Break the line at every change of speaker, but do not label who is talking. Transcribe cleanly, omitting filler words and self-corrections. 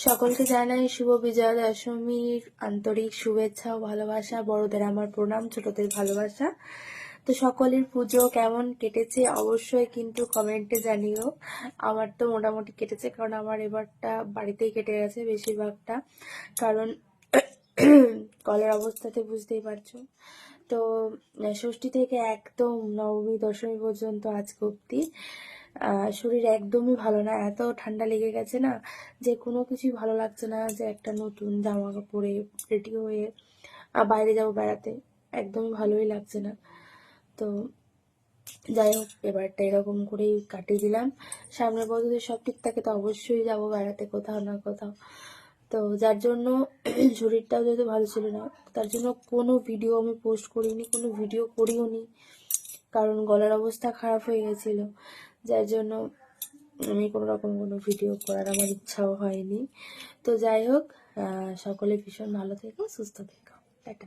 সকলকে জানাই শুভ বিজয়া দশমীর আন্তরিক শুভেচ্ছা ও ভালোবাসা। বড়দের আমার প্রণাম, ছোটদের ভালোবাসা। তো সকলের পুজো কেমন কেটেছে অবশ্যই কিন্তু কমেন্টে জানিও। আমার তো মোটামুটি কেটেছে, কারণ আমার এবারটা বাড়িতেই কেটে গেছে বেশিরভাগটা, কারণ কলের অবস্থাতে বুঝতেই পারছো। তো ষষ্ঠী থেকে একদম নবমী দশমী পর্যন্ত আজকে অব্দি শরীর একদমই ভালো না, এত ঠান্ডা লেগে গেছে না যে কোনো কিছুই ভালো লাগছে না, যে একটা নতুন জামা কাপড়ে রেডি হয়ে বাইরে যাব বেড়াতে, একদমই ভালোই লাগছে না। তো যাই হোক, এবারটা এরকম করেই কাটিয়ে দিলাম। সামনের বছর যদি সব ঠিক থাকে তো অবশ্যই যাব বেড়াতে কোথাও না কোথাও। তো যার জন্য শরীরটাও যেহেতু ভালো ছিল না, তার জন্য কোনো ভিডিও আমি পোস্ট করিনি, কোনো ভিডিও করিও নি, কারণ গলার অবস্থা খারাপ হয়ে গেছিল, যার জন্য আমি কোনো রকম কোনো ভিডিও করার আমার ইচ্ছাও হয়নি। তো যাই হোক, সকলে ভীষণ ভালো থেকো, সুস্থ থেকো, টাটা।